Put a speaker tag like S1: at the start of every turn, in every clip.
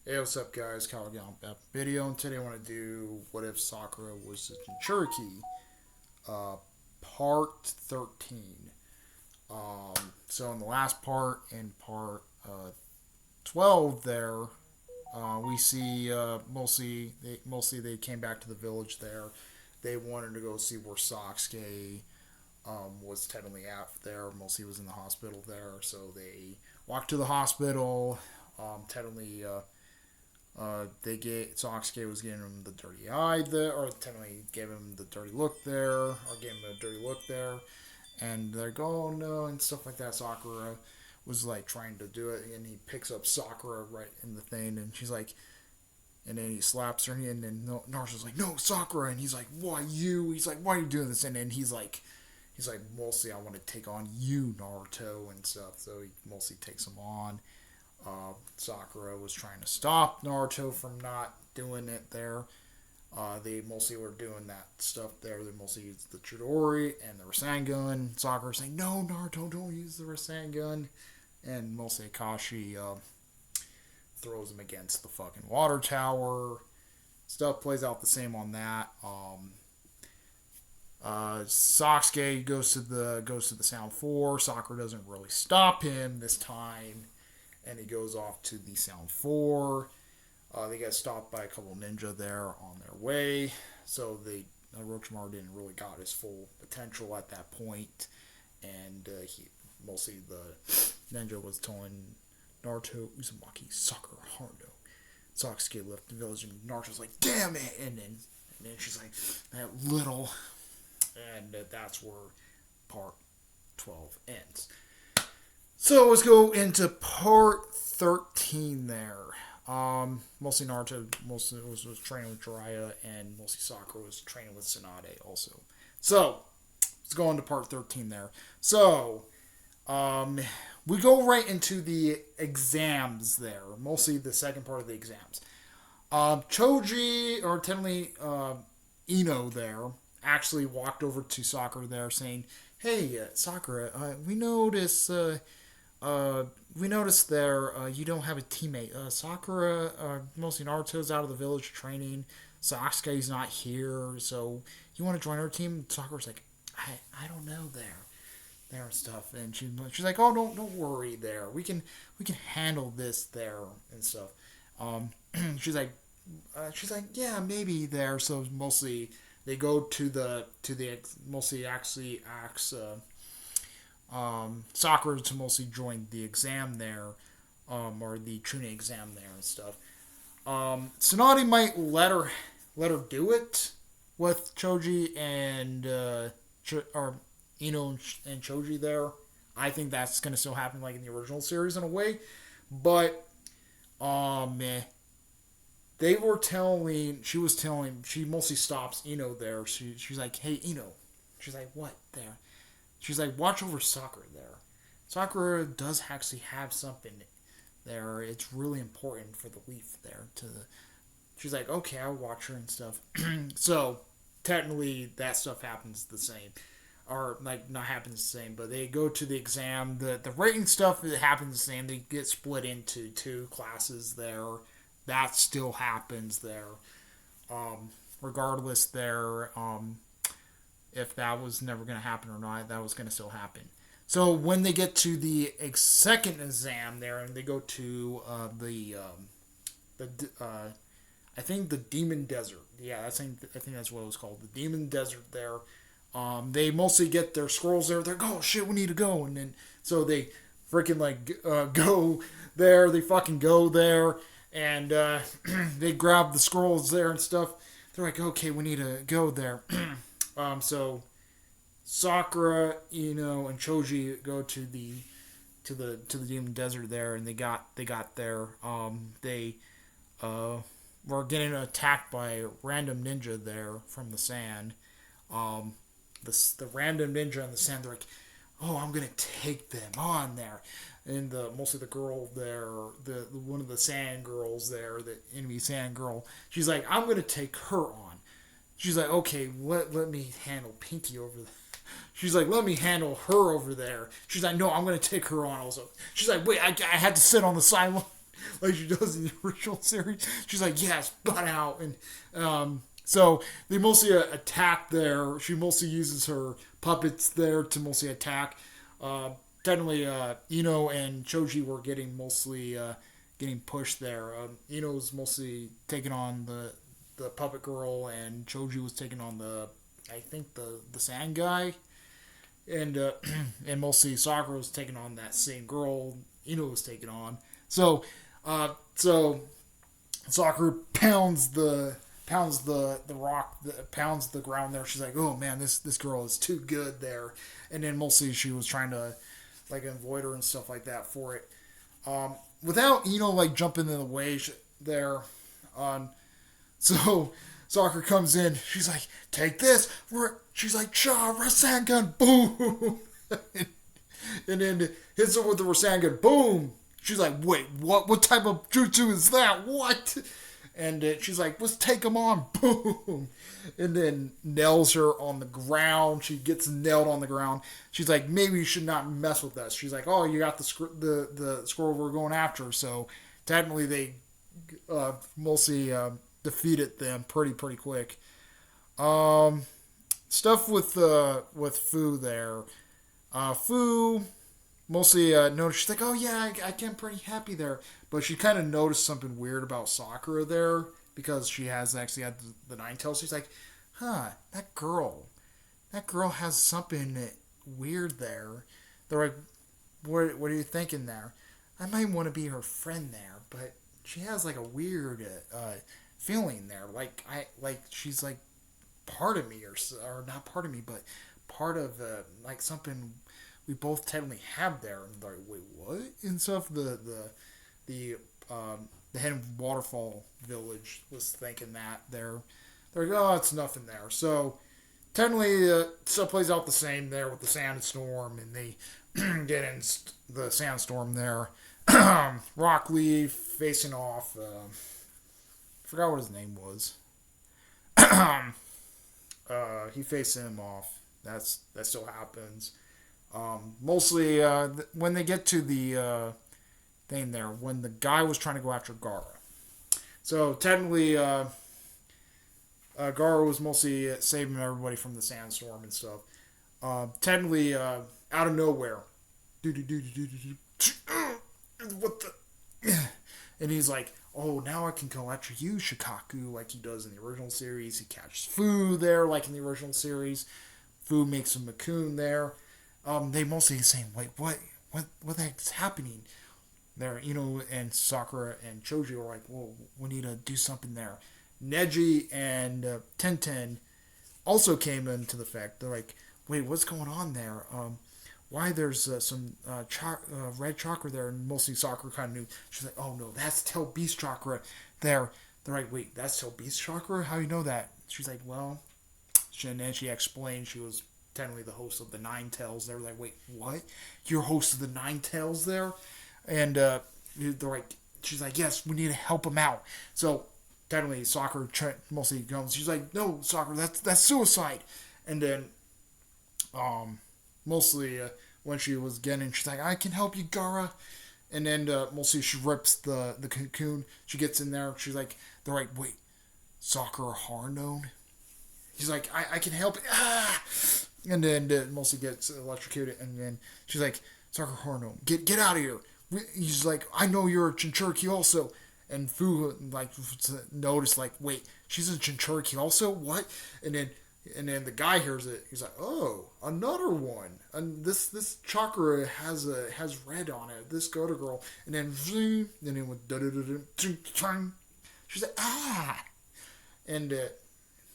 S1: Hey, what's up, guys? Kyle again on that video, and today I want to do what if Sakura was a jinchuriki, uh, part 13. So in the last part, in part 12, there we see mostly they came back to the village. There, they wanted to go see where Saksuke was technically at there. Mostly was in the hospital there, so they walked to the hospital. Technically. They gave Saksuke was giving him the dirty eye there, or technically gave him the dirty look there, or gave him a dirty look there, and they're going, oh no, and stuff like that. Sakura was like trying to do it, and he picks up Sakura right in the thing, and she's like, and then he slaps her, and then Naruto's like, no, Sakura, and he's like, why you? He's like, why are you doing this? And then he's like, mostly I want to take on you, Naruto, and stuff. So he mostly takes him on. Sakura was trying to stop Naruto from not doing it there. They mostly were doing that stuff there. They mostly used the Chidori and the Rasengan. Sakura saying, no, Naruto, don't use the Rasengan. And mostly Akashi throws him against the fucking water tower. Stuff plays out the same on that. Saksuke goes to the Sound 4. Sakura doesn't really stop him this time. And he goes off to the Sound 4. They get stopped by a couple of ninja there on their way. So Orochimaru didn't really got his full potential at that point. And he mostly the ninja was telling Naruto, Uzumaki, Sakura, Haruno. Saksuke left the village and Naruto's like, damn it! And then she's like, that little... And that's where part 12 ends. So let's go into part 13 there. Mostly Naruto was training with Jiraiya, and mostly Sakura was training with Tsunade also. So, let's go into part 13 there. So, we go right into the exams there. Mostly the second part of the exams. Choji, or technically Ino there, actually walked over to Sakura there saying, hey, Sakura, we noticed there you don't have a teammate. Sakura, mostly Naruto's out of the village training. Sasuke's not here, so you want to join our team? Sakura's like, I don't know there and stuff, and she's like, oh, don't worry there. We can handle this there and stuff. She's like, yeah, maybe there. So mostly they go to the mostly actually acts. Sakura to mostly join the exam there, or the Chunin exam there and stuff. Tsunade might let her do it with Choji and or Ino and Choji there. I think that's gonna still happen like in the original series in a way, but they were telling. She mostly stops Ino there. She's like, hey Ino. She's like, what there? She's like, watch over Sakura there. Sakura does actually have something there. It's really important for the leaf there. She's like, okay, I'll watch her and stuff. So, technically, that stuff happens the same. Or, like, not happens the same, but they go to the exam. The rating stuff, it happens the same. They get split into two classes there. That still happens there. Regardless there, if that was never going to happen or not, that was going to still happen. So when they get to the second exam there, and they go to I think the Demon Desert. Yeah, I think that's what it was called, the Demon Desert there. They mostly get their scrolls there. They're like, oh shit, we need to go, and then so they freaking go there. They fucking go there, and they grab the scrolls there and stuff. They're like, okay, we need to go there. So Sakura, Ino, and Choji go to the Demon Desert there, and they got there. They were getting attacked by a random ninja there from the sand. The random ninja in the sand. They're like, oh, I'm gonna take them on there. And mostly the girl there, the one of the sand girls there, the enemy sand girl. She's like, I'm gonna take her on. She's like, okay, let me handle Pinky over there. She's like, let me handle her over there. She's like, no, I'm going to take her on also. She's like, wait, I had to sit on the sideline. like she does in the original series. She's like, yes, butt out. And so they mostly attack there. She mostly uses her puppets there to mostly attack. Technically, Ino and Choji were getting pushed there. Ino was mostly taking on the puppet girl, and Choji was taking on I think the sand guy, and and mostly Sakura was taking on that same girl Ino was taking on. So Sakura pounds the rock, pounds the ground there. She's like, oh man, this girl is too good there. And then mostly she was trying to like avoid her and stuff like that for it. Without like jumping in the way there. So Sakura comes in. She's like, take this. She's like, Cha, Rasengan, boom. And then hits her with the Rasengan, boom. She's like, wait, what? What type of jutsu is that? What? And she's like, let's take him on. Boom. And then nails her on the ground. She gets nailed on the ground. She's like, maybe you should not mess with us. She's like, oh, you got the squirrel we're going after. So technically they mostly defeated them pretty quick. Stuff with Fu there. Fu mostly noticed, she's like, oh yeah, I get pretty happy there. But she kind of noticed something weird about Sakura there, because she has actually had the nine tails. She's like, huh, that girl has something weird there. They're like, what are you thinking there? I might want to be her friend there, but she has like a weird feeling there. Like she's like part of me, or not part of me, but part of like something we both technically have there. And they're like, wait, what? And stuff. The Hidden Waterfall Village was thinking that they're like, oh, it's nothing there. So technically, stuff plays out the same there with the sandstorm, and they get in the sandstorm there. Rock Lee facing off. Forgot what his name was. He faced him off. That still happens. Mostly when they get to the thing there, when the guy was trying to go after Gaara. So technically, Gaara was mostly saving everybody from the sandstorm and stuff. Technically, out of nowhere, what the? And he's like, oh, now I can go after you, Shikaku, like he does in the original series. He catches Fu there, like in the original series. Fu makes a Makun there. They mostly saying, wait, what the heck's happening there? And Sakura and Choji are like, well, we need to do something there. Neji and Tenten also came into the fact. They're like, wait, what's going on there? Why there's some red chakra there? And mostly Sakura kind of knew. She's like, oh no, that's Tail Beast chakra there. They're like, wait, that's Tail Beast chakra? How do you know that? She's like, well, and then she explained she was technically the host of the Nine Tails. They're like, wait, what? You're host of the Nine Tails there? And they're like, she's like, yes, we need to help him out. So technically, Sakura mostly comes. She's like, no, Sakura, that's suicide. And then, mostly when she was getting, she's like, I can help you, Gaara. And then mostly she rips the cocoon. She gets in there. She's like, they're like, wait, Sakura Harnone? He's like, I can help. Ah! And then mostly gets electrocuted. And then she's like, Sakura Harnone, get out of here. He's like, I know you're a jinchuriki also. And Fu like noticed, like, wait, she's a jinchuriki also? What? And then the guy hears it. He's like, oh, another one. And this chakra has red on it. This Goto girl. And then it went she's like, ah. And they're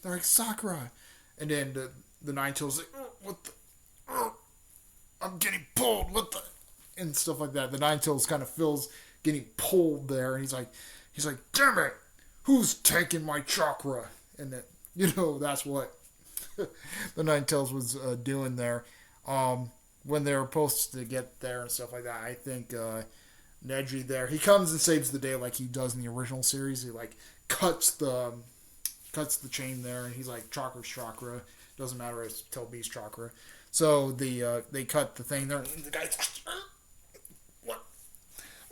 S1: like, Sakura. And then the Nine Tails like, oh, what the? Oh, I'm getting pulled. What the? And stuff like that. The Nine Tails kind of feels getting pulled there. And he's like, damn it. Who's taking my chakra? And then, that's what the Nine Tails was doing there. When they were supposed to get there and stuff like that, I think Neji there, he comes and saves the day like he does in the original series. He like cuts the chain there, and he's like, chakra's chakra. Doesn't matter, it's Tail Beast chakra. So they cut the thing there, and the guy's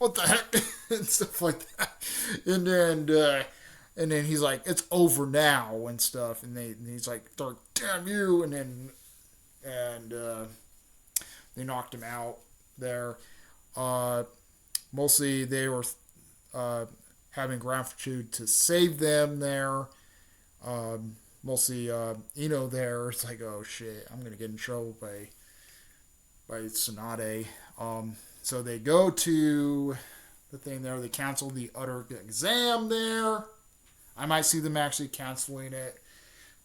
S1: what the heck, and stuff like that. And then he's like, it's over now and stuff. And he's like, damn you. And they knocked him out there. Mostly they were having gratitude to save them there. Mostly Ino there. It's like, oh shit, I'm gonna get in trouble by Tsunade. So they go to the thing there. They cancel the other exam there. I might see them actually canceling it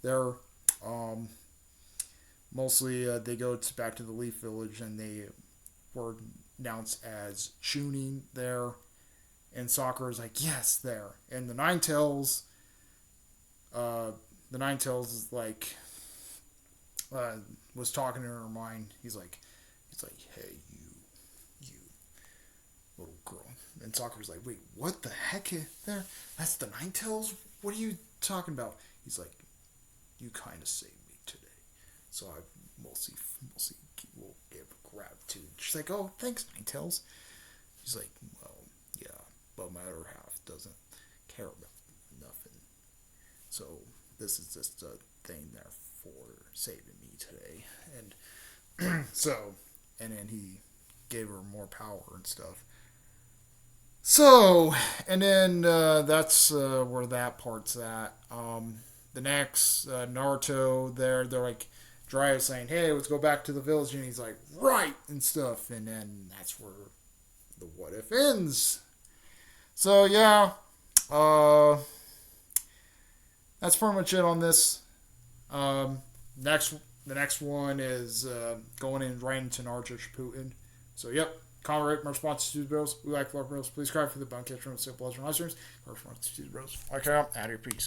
S1: there. Mostly they go back to the Leaf Village and they were announced as Chunin there. And Sakura's like, yes, there. And the Ninetales is like, was talking in her mind. He's like, hey, you little girl. And Sakura's like, wait, what the heck is there? That's the Ninetales? What are you talking about? He's like, you kind of saved me today. So I mostly will give gratitude. She's like, oh, thanks, Ninetales. He's like, well, yeah, but my other half doesn't care about nothing. So this is just a thing there for saving me today. And and then he gave her more power and stuff. So, and then that's where that part's at. The next, Naruto, they're like, Jiraiya's saying, hey, let's go back to the village. And he's like, right, and stuff. And then that's where the what if ends. So, yeah. That's pretty much it on this. The next one is going in right into Naruto Shippuden. So, yep. Comment, rate, my response to Bros. We like Love Bros. Please subscribe for the Bone Catcher and Simple Pleasure live streams. My response to Bros. Okay, I'm out of here. Peace.